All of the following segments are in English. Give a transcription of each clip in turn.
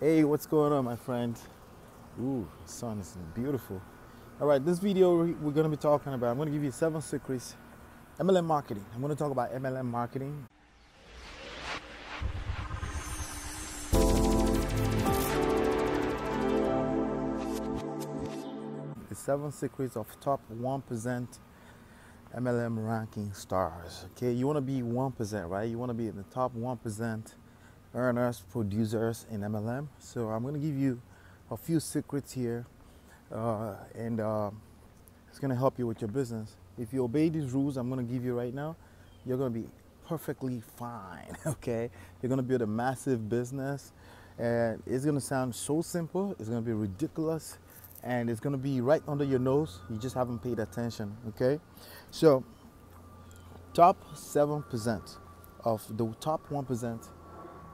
Hey, what's going on, my friend? Ooh, the sun is beautiful. All right, this video we're going to be talking about, I'm going to give you 7 secrets, MLM marketing. I'm going to talk about MLM marketing. The 7 secrets of top 1% MLM ranking stars. Okay, you want to be 1%, right? You want to be in the top 1% earners, producers in MLM. So I'm going to give you a few secrets here, and it's going to help you with your business. If you obey these rules I'm going to give you right now, you're going to be perfectly fine. Okay, you're going to build a massive business, and it's going to sound so simple. It's going to be ridiculous, and it's going to be right under your nose. You just haven't paid attention. Okay, so top 7% of the top 1%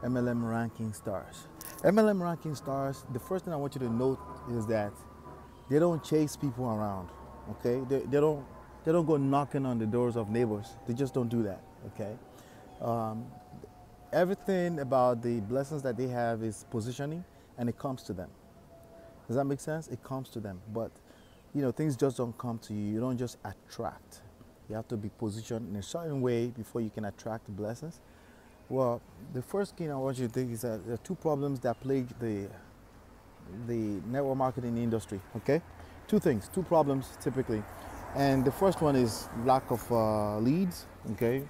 MLM ranking stars. MLM ranking stars, the first thing I want you to note is that they don't chase people around. Okay, they don't go knocking on the doors of neighbors. They just don't do that. Okay, everything about the blessings that they have is positioning, and it comes to them. Does that make sense? It comes to them, but you know, things just don't come to you. You don't just attract. You have to be positioned in a certain way before you can attract the blessings. Well, the first thing I want you to think is that there are 2 problems that plague the network marketing industry. Okay, 2 things, 2 problems typically, and the first one is lack of leads. Okay,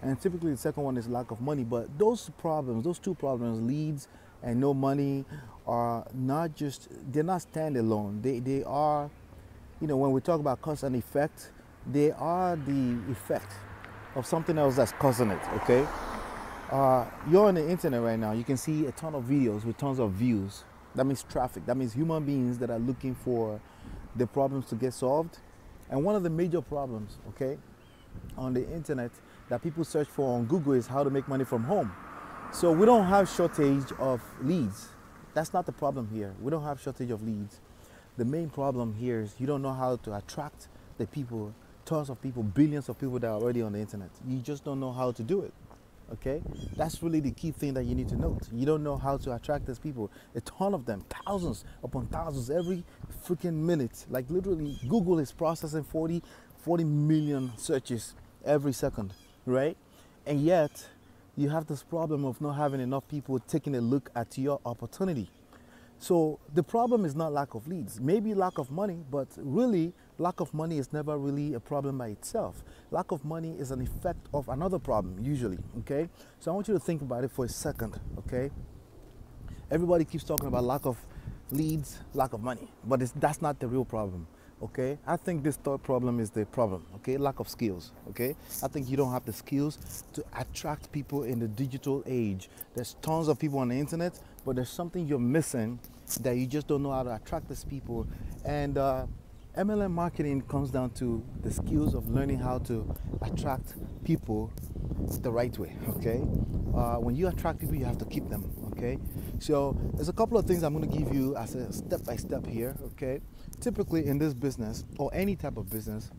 and typically the second one is lack of money. But those problems, those 2 problems, leads and no money, are not just, they're not standalone. They are, you know, when we talk about cause and effect, they are the effect of something else that's causing it. Okay. You're on the internet right now. You can see a ton of videos with tons of views. That means traffic. That means human beings that are looking for the problems to get solved. And one of the major problems, okay, on the internet that people search for on Google is how to make money from home. So we don't have shortage of leads. That's not the problem here. We don't have shortage of leads. The main problem here is you don't know how to attract the people, tons of people, billions of people that are already on the internet. You just don't know how to do it. Okay, that's really the key thing that you need to note. You don't know how to attract these people. A ton of them, thousands upon thousands every freaking minute. Like literally, Google is processing 40 million searches every second, right? And yet, you have this problem of not having enough people taking a look at your opportunity. So the problem is not lack of leads, maybe lack of money, but really lack of money is never really a problem by itself. Lack of money is an effect of another problem usually. Okay, so I want you to think about it for a second. Okay, everybody keeps talking about lack of leads, lack of money, but that's not the real problem. Okay, I think this third problem is the problem. Okay, lack of skills. Okay, I think you don't have the skills to attract people in the digital age. There's tons of people on the internet, but there's something you're missing that you just don't know how to attract these people. And MLM marketing comes down to the skills of learning how to attract people the right way. Okay, when you attract people, you have to keep them. Okay, so there's a couple of things I'm going to give you as a step-by-step here. Okay, typically in this business or any type of business,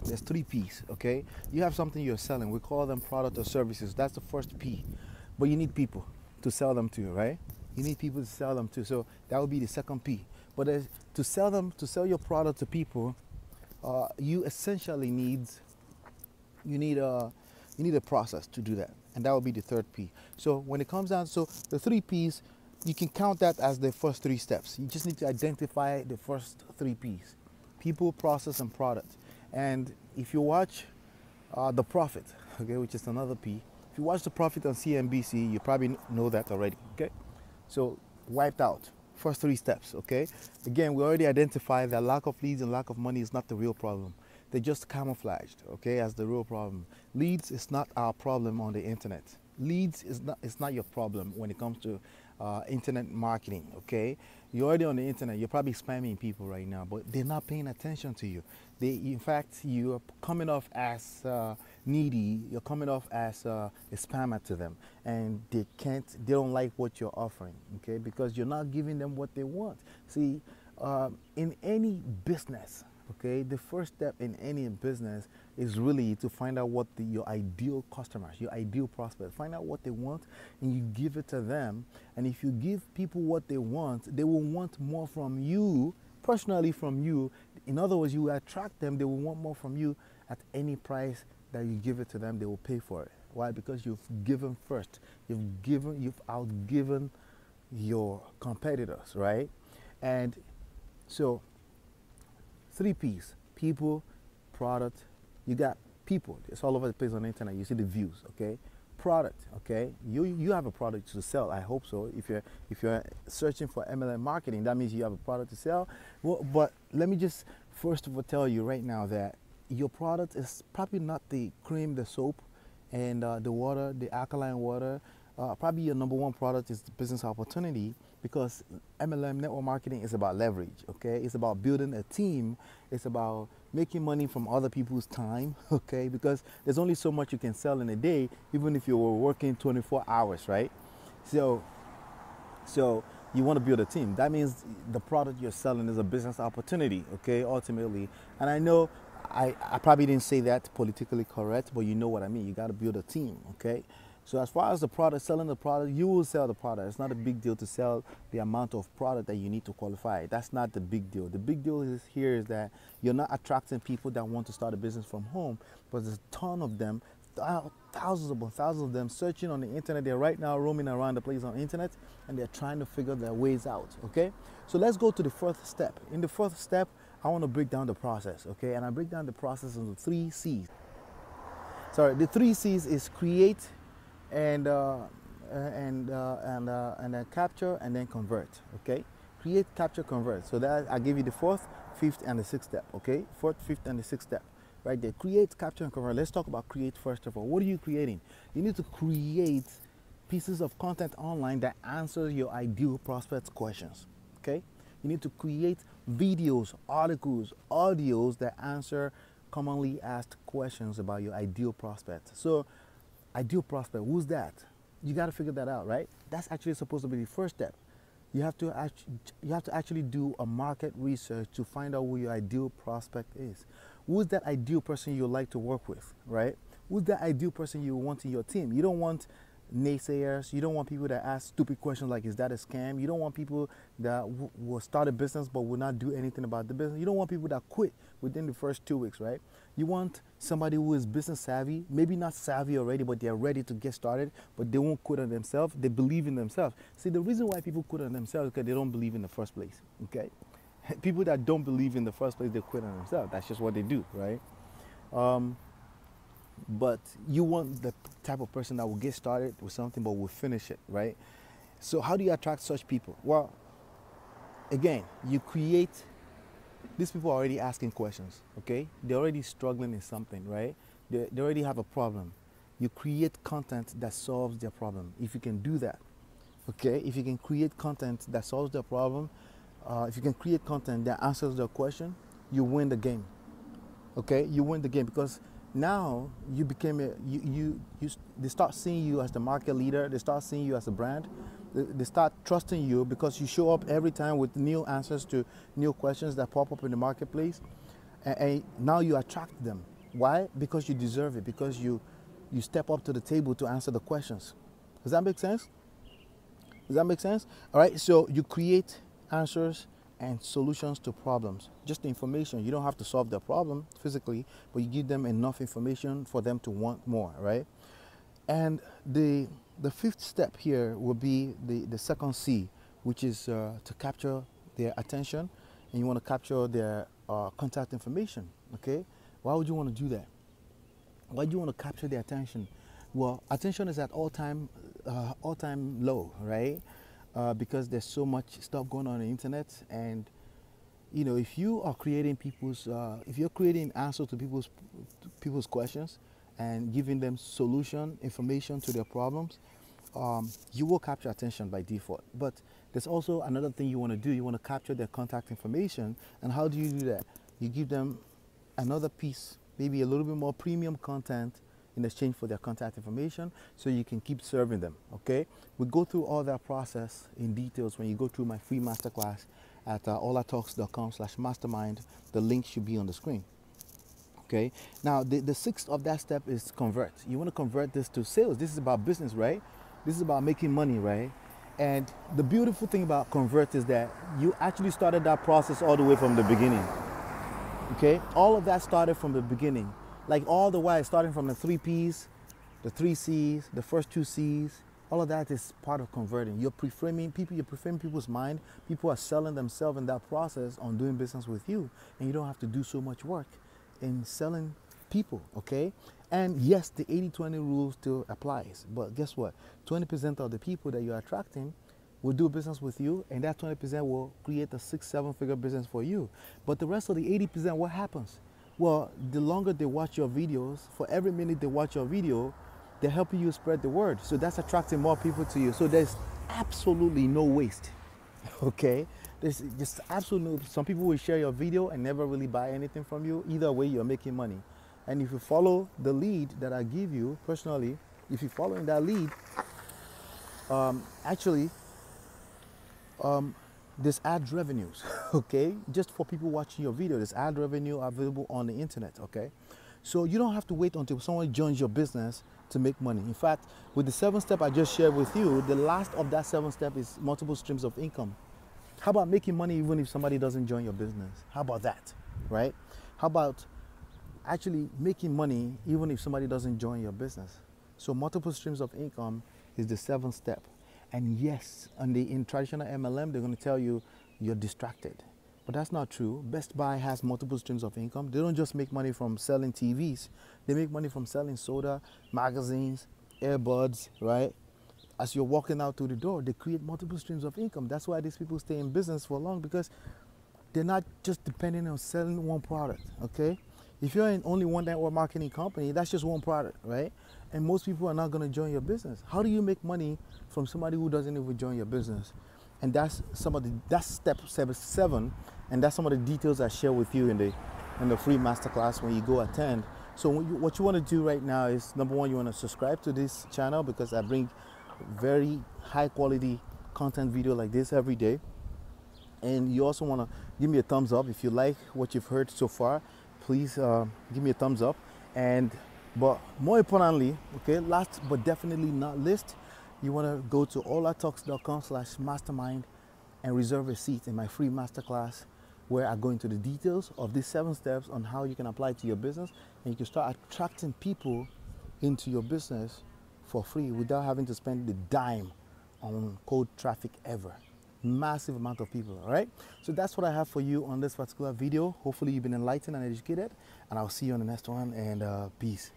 there's 3 P's. Okay, you have something you're selling. We call them product or services. That's the first P, but you need people to sell them to, right? You need people to sell them to. So that would be the second P. But to sell your product to people, you essentially need a process to do that, and that would be the third P. So when it comes down, so the 3 P's, you can count that as the first 3 steps. You just need to identify the first 3 P's: people, process, and product. And if you watch The Profit, okay, which is another P. If you watch The Profit on CNBC, you probably know that already. Okay, so wiped out. First 3 steps. Okay, again, we already identified that lack of leads and lack of money is not the real problem. They're just camouflaged, okay, as the real problem. Leads is not our problem on the internet. Leads is not your problem when it comes to internet marketing. Okay, you're already on the internet. You're probably spamming people right now, but they're not paying attention to you. In fact, you're coming off as needy. You're coming off as a spammer to them, and they don't like what you're offering. Okay, because you're not giving them what they want. See, in any business, Okay, the first step in any business is really to find out what your ideal customers, your ideal prospects, find out what they want, and you give it to them. And if you give people what they want, they will want more from you, personally from you. In other words, you will attract them, they will want more from you at any price that you give it to them, they will pay for it. Why? Because you've given first. You've outgiven your competitors, right? And so 3 P's: people, product. You got people. It's all over the place on the internet. You see the views, okay? Product, okay? You have a product to sell. I hope so. If you're searching for MLM marketing, that means you have a product to sell. Well, but let me just first of all tell you right now that your product is probably not the cream, the soap, and the water, the alkaline water. Probably your number one product is the business opportunity, because MLM network marketing is about leverage, okay? It's about building a team. It's about making money from other people's time, okay? Because there's only so much you can sell in a day, even if you were working 24 hours, right? So you want to build a team. That means the product you're selling is a business opportunity, okay, ultimately. And I know I probably didn't say that politically correct, but you know what I mean. You got to build a team, okay? So as far as the product, selling the product, you will sell the product. It's not a big deal to sell the amount of product that you need to qualify. That's not the big deal. The big deal is that you're not attracting people that want to start a business from home, but there's a ton of them, thousands of them searching on the internet. They're right now roaming around the place on the internet, and they're trying to figure their ways out, okay? So let's go to the fourth step. In the fourth step, I want to break down the process, okay? And I break down the process into 3 C's. Sorry, the 3 C's is create, and capture, and then convert, okay? Create, capture, convert. So that I give you the 4th, 5th, and the 6th step, okay? 4th, 5th, and the 6th step, right there. Create, capture, and convert. Let's talk about create first of all. What are you creating? You need to create pieces of content online that answers your ideal prospects' questions, okay? You need to create videos, articles, audios that answer commonly asked questions about your ideal prospect. So ideal prospect, who's that? You got to figure that out, right? That's actually supposed to be the first step. You have to actually do a market research to find out who your ideal prospect is. Who's that ideal person you like to work with, right? Who's that ideal person you want in your team? You don't want naysayers. You don't want people that ask stupid questions like, is that a scam? You don't want people that will start a business but will not do anything about the business. You don't want people that quit within the first 2 weeks, right? You want somebody who is business savvy, maybe not savvy already, but they're ready to get started, but they won't quit on themselves. They believe in themselves. See, the reason why people quit on themselves is because they don't believe in the first place, okay? People that don't believe in the first place, they quit on themselves. That's just what they do, right? But you want the type of person that will get started with something but will finish it, right? So how do you attract such people? Well, again, you create, these people are already asking questions, okay? They're already struggling in something, right? They already have a problem. You create content that solves their problem. If you can do that, okay? If you can create content that solves their problem, if you can create content that answers their question, you win the game, okay? You win the game, because now you became they start seeing you as the market leader. They start seeing you as a brand. They start trusting you because you show up every time with new answers to new questions that pop up in the marketplace. And now you attract them. Why? Because you deserve it. Because you step up to the table to answer the questions. Does that make sense? Does that make sense? All right. So you create answers and solutions to problems. Just the information. You don't have to solve their problem physically, but you give them enough information for them to want more, right? And the 5th step here will be the 2nd C, which is to capture their attention, and you want to capture their contact information, okay? Why would you want to do that? Why do you want to capture their attention? Well, attention is at all-time low, right? Because there's so much stuff going on the internet, and you know, if you are creating if you're creating answers to people's questions and giving them information to their problems, you will capture attention by default. But there's also another thing you want to do. You want to capture their contact information, and how do you do that? You give them another piece, maybe a little bit more premium content in exchange for their contact information, so you can keep serving them, okay? We go through all that process in details when you go through my free masterclass, at olatalks.com/mastermind. The link should be on the screen. Okay. Now, the sixth of that step is convert. You want to convert this to sales. This is about business, right? This is about making money, right? And the beautiful thing about convert is that you actually started that process all the way from the beginning. Okay. All of that started from the beginning. Like all the while, starting from the 3 P's, the 3 C's, the first 2 C's. All of that is part of converting. You're preframing people's mind. People are selling themselves in that process on doing business with you. And you don't have to do so much work in selling people, okay? And yes, the 80-20 rule still applies. But guess what? 20% of the people that you're attracting will do business with you, and that 20% will create a 6-7 figure business for you. But the rest of the 80%, what happens? Well, the longer they watch your videos, for every minute they watch your video, they're helping you spread the word. So that's attracting more people to you. So there's absolutely no waste, okay? There's just absolutely, some people will share your video and never really buy anything from you. Either way, you're making money. And if you follow the lead that I give you personally, if you follow in that lead, there's ad revenues, okay? Just for people watching your video, there's ad revenue available on the internet, okay? So you don't have to wait until someone joins your business to make money. In fact, with the 7 step I just shared with you, the last of that 7 step is multiple streams of income. How about making money even if somebody doesn't join your business? How about that, right? How about actually making money even if somebody doesn't join your business? So multiple streams of income is the 7th step. And yes, in traditional MLM, they're going to tell you you're distracted. But that's not true. Best Buy has multiple streams of income. They don't just make money from selling TVs. They make money from selling soda, magazines, earbuds, right? As you're walking out through the door, they create multiple streams of income. That's why these people stay in business for long, because they're not just depending on selling one product, okay? If you're in only one network marketing company, that's just one product, right? And most people are not going to join your business. How do you make money from somebody who doesn't even join your business? And that's step 7, and that's some of the details I share with you in the free masterclass when you go attend. So what you want to do right now is, number 1, you want to subscribe to this channel, because I bring very high quality content video like this every day. And you also want to give me a thumbs up if you like what you've heard so far. Please give me a thumbs up. But more importantly, okay, last but definitely not least, you want to go to olatalks.com/mastermind and reserve a seat in my free masterclass, where I go into the details of these 7 steps on how you can apply it to your business, and you can start attracting people into your business for free without having to spend the dime on cold traffic ever. Massive amount of people, all right? So that's what I have for you on this particular video. Hopefully you've been enlightened and educated, and I'll see you on the next one, and peace.